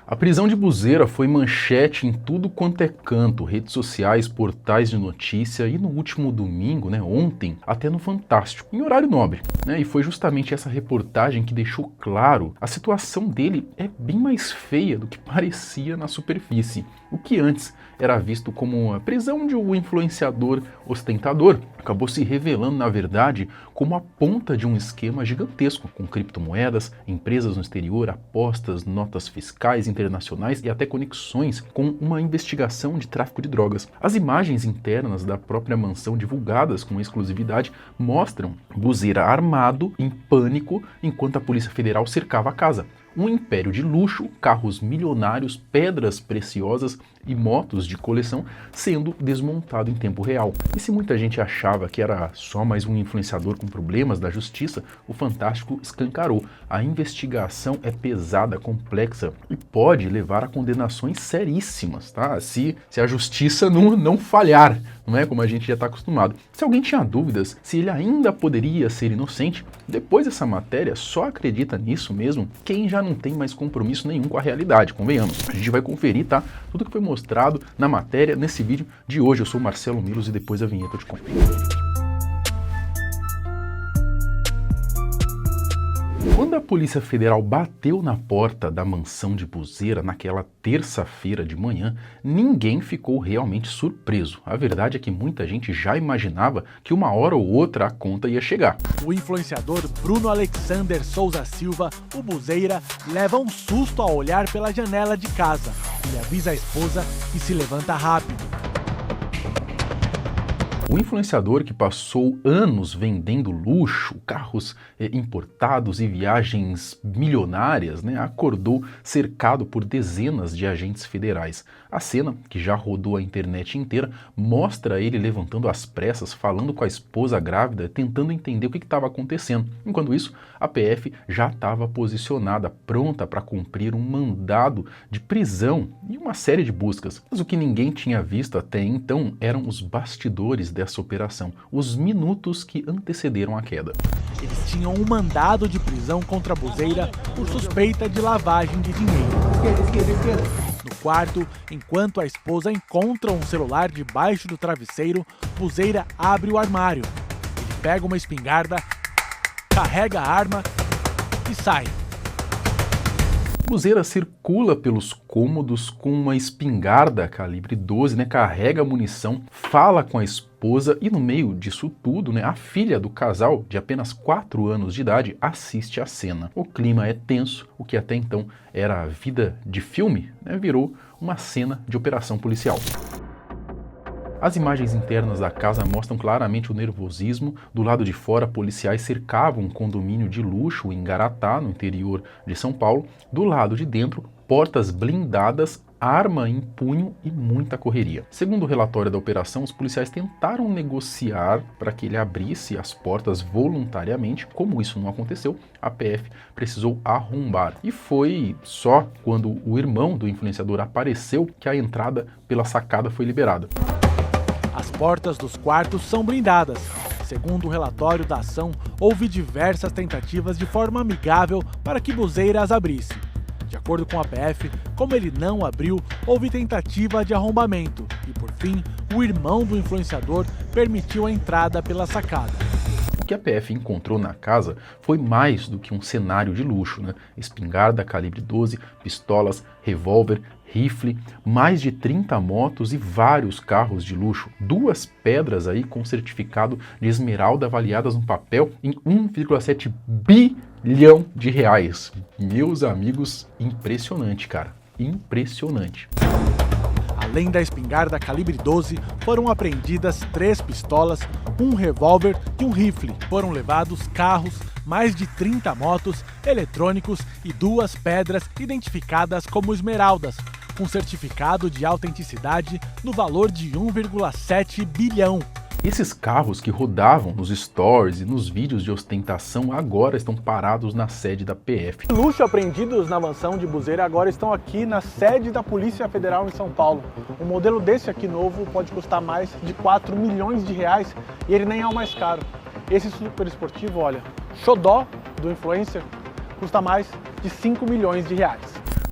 A prisão de Buzzeira foi manchete em tudo quanto é canto, redes sociais, portais de notícia e no último domingo, ontem, até no Fantástico, em horário nobre. E foi justamente essa reportagem que deixou claro a situação dele é bem mais feia do que parecia na superfície. O que antes era visto como a prisão de um influenciador ostentador acabou se revelando, na verdade, como a ponta de um esquema gigantesco, com criptomoedas, empresas no exterior, apostas, notas fiscais internacionais e até conexões com uma investigação de tráfico de drogas. As imagens internas da própria mansão divulgadas com exclusividade mostram Buzzeira armado, em pânico, enquanto a Polícia Federal cercava a casa. Um império de luxo, carros milionários, pedras preciosas e motos de coleção sendo desmontado em tempo real. E se muita gente achava que era só mais um influenciador com problemas da justiça, o Fantástico escancarou. A investigação é pesada, complexa e pode levar a condenações seríssimas, tá? Se a justiça não falhar, não é como a gente já está acostumado. Se alguém tinha dúvidas se ele ainda poderia ser inocente, depois dessa matéria só acredita nisso mesmo quem já não tem mais compromisso nenhum com a realidade, convenhamos. A gente vai conferir, tá? Tudo que foi mostrado na matéria nesse vídeo de hoje. Eu sou o Marcelo Milos e depois a vinheta eu te conto. Quando a Polícia Federal bateu na porta da mansão de Buzzeira naquela terça-feira de manhã, ninguém ficou realmente surpreso. A verdade é que muita gente já imaginava que uma hora ou outra a conta ia chegar. O influenciador Bruno Alexander Souza Silva, o Buzzeira, leva um susto ao olhar pela janela de casa. Ele avisa a esposa e se levanta rápido. O influenciador, que passou anos vendendo luxo, carros importados e viagens milionárias, acordou cercado por dezenas de agentes federais. A cena, que já rodou a internet inteira, mostra ele levantando às pressas, falando com a esposa grávida, tentando entender o que estava acontecendo. Enquanto isso, a PF já estava posicionada, pronta para cumprir um mandado de prisão e uma série de buscas. Mas o que ninguém tinha visto até então eram os bastidores dessa operação, os minutos que antecederam a queda. Eles tinham um mandado de prisão contra Buzzeira por suspeita de lavagem de dinheiro. No quarto, enquanto a esposa encontra um celular debaixo do travesseiro, Buzzeira abre o armário. Ele pega uma espingarda, carrega a arma e sai. Buzzeira circula pelos cômodos com uma espingarda calibre 12, carrega munição, fala com a esposa e no meio disso tudo, a filha do casal, de apenas 4 anos de idade, assiste à cena. O clima é tenso, o que até então era vida de filme, virou uma cena de operação policial. As imagens internas da casa mostram claramente o nervosismo. Do lado de fora, policiais cercavam um condomínio de luxo em Garatá, no interior de São Paulo. Do lado de dentro, portas blindadas, arma em punho e muita correria. Segundo o relatório da operação, os policiais tentaram negociar para que ele abrisse as portas voluntariamente. Como isso não aconteceu, a PF precisou arrombar. E foi só quando o irmão do influenciador apareceu que a entrada pela sacada foi liberada. As portas dos quartos são blindadas. Segundo o relatório da ação, houve diversas tentativas de forma amigável para que Buzzeira as abrisse. De acordo com a PF, como ele não abriu, houve tentativa de arrombamento e, por fim, o irmão do influenciador permitiu a entrada pela sacada. O que a PF encontrou na casa foi mais do que um cenário de luxo, Espingarda calibre 12, pistolas, revólver, rifle, mais de 30 motos e vários carros de luxo. 2 pedras aí com certificado de esmeralda avaliadas no papel em 1,7 bilhão de reais. Meus amigos, impressionante, cara. Impressionante. Além da espingarda calibre 12, foram apreendidas 3 pistolas, um revólver e um rifle. Foram levados carros, mais de 30 motos, eletrônicos e 2 pedras identificadas como esmeraldas, com certificado de autenticidade no valor de 1,7 bilhão. Esses carros que rodavam nos stories e nos vídeos de ostentação agora estão parados na sede da PF. Luxo apreendidos na mansão de Buzzeira agora estão aqui na sede da Polícia Federal em São Paulo. Um modelo desse aqui novo pode custar mais de 4 milhões de reais e ele nem é o mais caro. Esse super esportivo, olha, xodó do influencer, custa mais de 5 milhões de reais.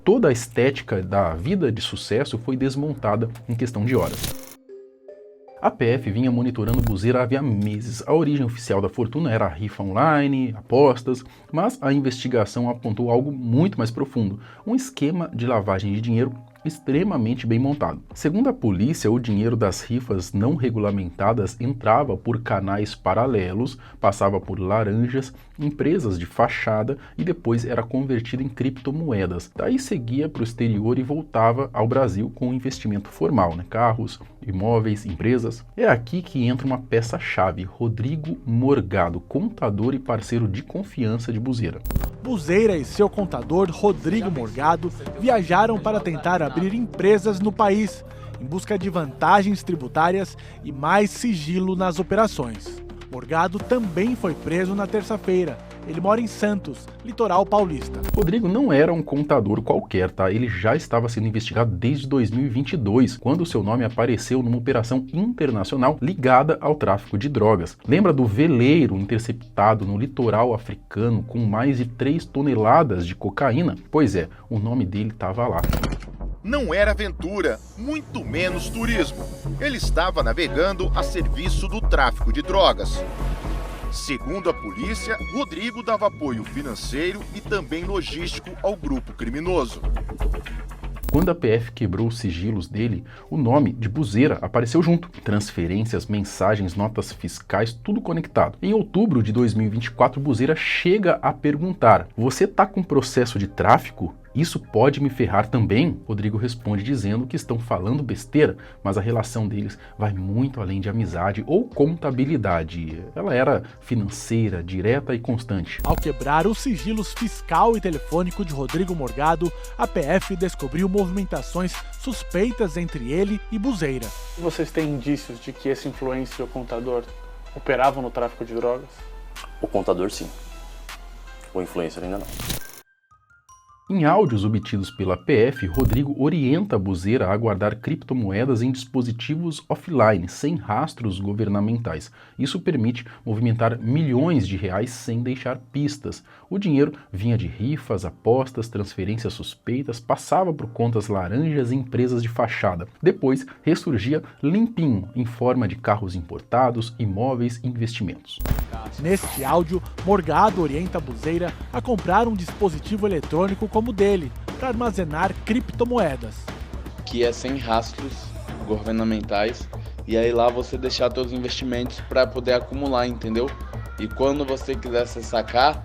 toda a estética da vida de sucesso foi desmontada em questão de horas. A PF vinha monitorando Buzeira havia meses. A origem oficial da fortuna era rifa online, apostas, mas a investigação apontou algo muito mais profundo, um esquema de lavagem de dinheiro extremamente bem montado. Segundo a polícia, o dinheiro das rifas não regulamentadas entrava por canais paralelos, passava por laranjas, empresas de fachada e depois era convertido em criptomoedas. Daí seguia para o exterior e voltava ao Brasil com investimento formal, carros, imóveis, empresas. É aqui que entra uma peça-chave: Rodrigo Morgado, contador e parceiro de confiança de Buzeira. Buzeira e seu contador, Rodrigo Morgado, viajaram para tentar abrir empresas no país, em busca de vantagens tributárias e mais sigilo nas operações. Morgado também foi preso na terça-feira. Ele mora em Santos, litoral paulista. Rodrigo não era um contador qualquer, Ele já estava sendo investigado desde 2022, quando seu nome apareceu numa operação internacional ligada ao tráfico de drogas. Lembra do veleiro interceptado no litoral africano com mais de 3 toneladas de cocaína? Pois é, o nome dele estava lá. Não era aventura, muito menos turismo. Ele estava navegando a serviço do tráfico de drogas. Segundo a polícia, Rodrigo dava apoio financeiro e também logístico ao grupo criminoso. Quando a PF quebrou os sigilos dele, o nome de Buzeira apareceu junto. Transferências, mensagens, notas fiscais, tudo conectado. Em outubro de 2024, Buzeira chega a perguntar: "Você tá com processo de tráfico? Isso pode me ferrar também?" Rodrigo responde dizendo que estão falando besteira, mas a relação deles vai muito além de amizade ou contabilidade. Ela era financeira, direta e constante. Ao quebrar os sigilos fiscal e telefônico de Rodrigo Morgado, a PF descobriu movimentações suspeitas entre ele e Buzeira. Vocês têm indícios de que esse influencer ou contador operavam no tráfico de drogas? O contador sim, o influencer ainda não. Em áudios obtidos pela PF, Rodrigo orienta Buzeira a guardar criptomoedas em dispositivos offline, sem rastros governamentais. Isso permite movimentar milhões de reais sem deixar pistas. O dinheiro vinha de rifas, apostas, transferências suspeitas, passava por contas laranjas e empresas de fachada. Depois, ressurgia limpinho, em forma de carros importados, imóveis e investimentos. Neste áudio, Morgado orienta Buzeira a comprar um dispositivo eletrônico como o dele, para armazenar criptomoedas. Que é sem rastros governamentais, e aí lá você deixar seus investimentos para poder acumular, entendeu? E quando você quisesse sacar,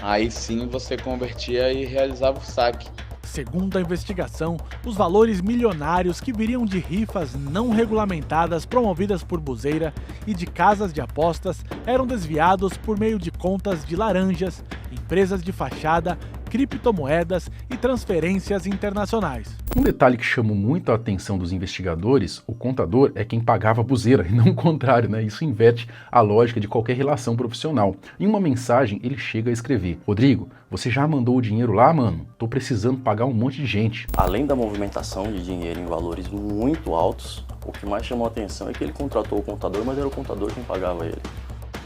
aí sim você convertia e realizava o saque. Segundo a investigação, os valores milionários que viriam de rifas não regulamentadas promovidas por Buzeira e de casas de apostas eram desviados por meio de contas de laranjas, empresas de fachada, criptomoedas e transferências internacionais. Um detalhe que chamou muito a atenção dos investigadores: o contador é quem pagava Buzeira e não o contrário, Isso inverte a lógica de qualquer relação profissional. Em uma mensagem, ele chega a escrever: "Rodrigo, você já mandou o dinheiro lá, mano? Tô precisando pagar um monte de gente." Além da movimentação de dinheiro em valores muito altos, o que mais chamou a atenção é que ele contratou o contador, mas era o contador quem pagava ele.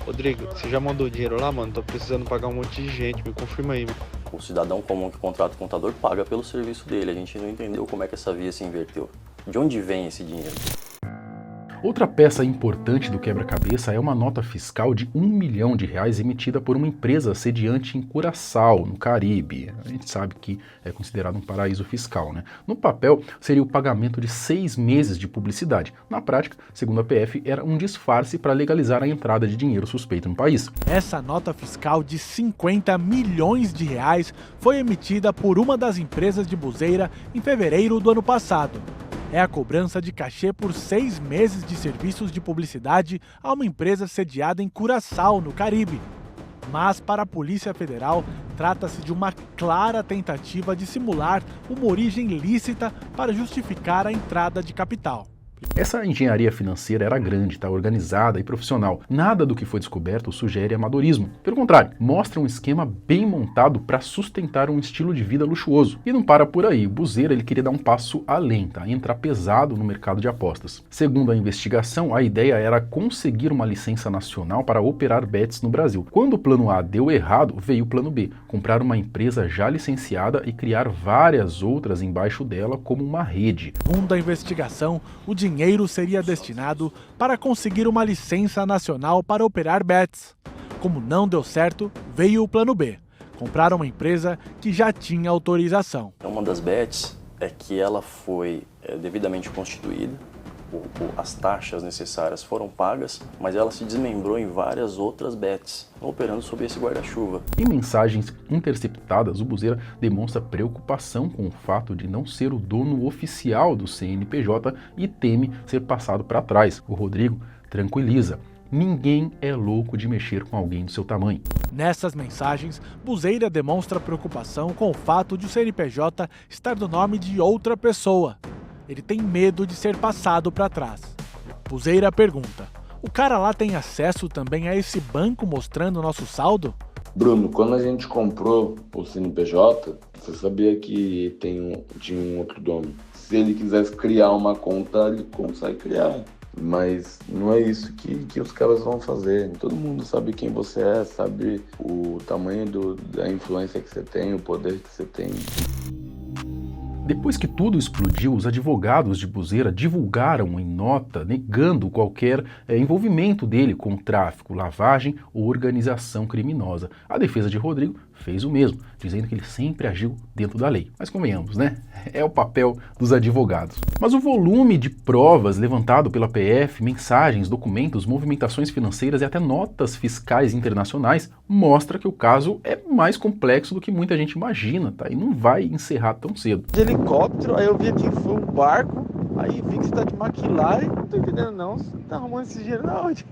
"Rodrigo, você já mandou dinheiro lá, mano? Tô precisando pagar um monte de gente, me confirma aí, mano." O cidadão comum que contrata o contador paga pelo serviço dele. A gente não entendeu como é que essa via se inverteu. De onde vem esse dinheiro? Outra peça importante do quebra-cabeça é uma nota fiscal de R$1 milhão emitida por uma empresa sediante em Curaçao, no Caribe. A gente sabe que é considerado um paraíso fiscal, No papel, seria o pagamento de 6 meses de publicidade. Na prática, segundo a PF, era um disfarce para legalizar a entrada de dinheiro suspeito no país. Essa nota fiscal de R$50 milhões foi emitida por uma das empresas de Buzeira em fevereiro do ano passado. É a cobrança de cachê por 6 meses de serviços de publicidade a uma empresa sediada em Curaçao, no Caribe. Mas, para a Polícia Federal, trata-se de uma clara tentativa de simular uma origem lícita para justificar a entrada de capital. Essa engenharia financeira era grande, tá? Organizada e profissional. Nada do que foi descoberto sugere amadorismo. Pelo contrário, mostra um esquema bem montado para sustentar um estilo de vida luxuoso. E não para por aí. O Buzeira ele queria dar um passo além, tá? Entrar pesado no mercado de apostas. Segundo a investigação, a ideia era conseguir uma licença nacional para operar bets no Brasil. Quando o plano A deu errado, veio o plano B. Comprar uma empresa já licenciada e criar várias outras embaixo dela como uma rede. Segundo a investigação, o dinheiro seria destinado para conseguir uma licença nacional para operar bets. Como não deu certo, veio o plano B. Comprar uma empresa que já tinha autorização. Uma das bets é que ela foi devidamente constituída, as taxas necessárias foram pagas, mas ela se desmembrou em várias outras bets, operando sob esse guarda-chuva. Em mensagens interceptadas, o Buzeira demonstra preocupação com o fato de não ser o dono oficial do CNPJ e teme ser passado para trás. O Rodrigo tranquiliza. Ninguém é louco de mexer com alguém do seu tamanho. Nessas mensagens, Buzeira demonstra preocupação com o fato de o CNPJ estar no nome de outra pessoa. Ele tem medo de ser passado para trás. Buzeira pergunta: o cara lá tem acesso também a esse banco mostrando o nosso saldo? Bruno, quando a gente comprou o CNPJ, você sabia que tinha um outro dono. Se ele quisesse criar uma conta, ele consegue criar. Mas não é isso que os caras vão fazer. Todo mundo sabe quem você é, sabe o tamanho da influência que você tem, o poder que você tem. Depois que tudo explodiu, os advogados de Buzeira divulgaram em nota negando qualquer envolvimento dele com tráfico, lavagem ou organização criminosa. A defesa de Rodrigo fez o mesmo, dizendo que ele sempre agiu dentro da lei. Mas convenhamos, né? É o papel dos advogados. Mas o volume de provas levantado pela PF, mensagens, documentos, movimentações financeiras e até notas fiscais internacionais mostra que o caso é mais complexo do que muita gente imagina, tá? E não vai encerrar tão cedo. De helicóptero, aí eu vi que foi um barco, aí vi que você tá de McLaren, não tô entendendo não, você tá arrumando esse dinheiro na onde?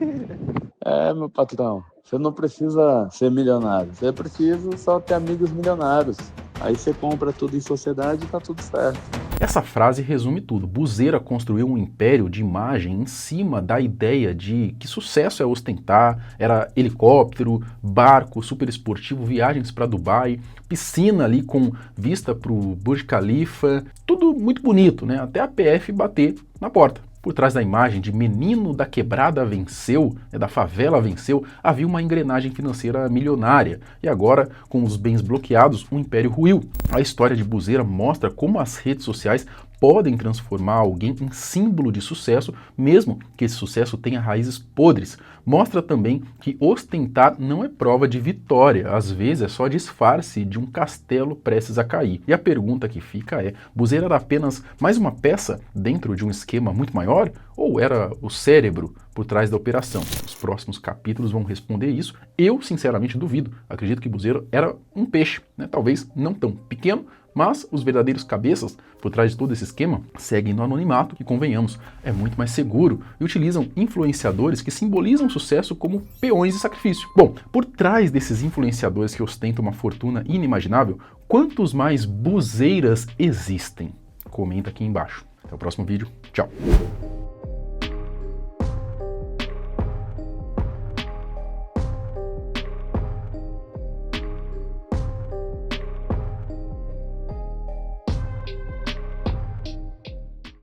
Meu patrão, você não precisa ser milionário, você precisa só ter amigos milionários. Aí você compra tudo em sociedade e tá tudo certo. Essa frase resume tudo. Buzeira construiu um império de imagem em cima da ideia de que sucesso é ostentar, era helicóptero, barco, super esportivo, viagens para Dubai, piscina ali com vista para o Burj Khalifa, tudo muito bonito, né? Até a PF bater na porta. Por trás da imagem de menino da quebrada venceu, da favela venceu, havia uma engrenagem financeira milionária. E agora, com os bens bloqueados, o império ruiu. A história de Buzeira mostra como as redes sociais podem transformar alguém em símbolo de sucesso, mesmo que esse sucesso tenha raízes podres. Mostra também que ostentar não é prova de vitória, às vezes é só disfarce de um castelo prestes a cair. E a pergunta que fica é: Buzeira era apenas mais uma peça dentro de um esquema muito maior? Ou era o cérebro por trás da operação? Os próximos capítulos vão responder isso. Eu, sinceramente, duvido. Acredito que Buzeira era um peixe, né? Talvez não tão pequeno, mas os verdadeiros cabeças por trás de todo esse esquema seguem no anonimato, que, convenhamos, é muito mais seguro, e utilizam influenciadores que simbolizam sucesso como peões de sacrifício. Bom, por trás desses influenciadores que ostentam uma fortuna inimaginável, quantos mais Buzeiras existem? Comenta aqui embaixo. Até o próximo vídeo. Tchau!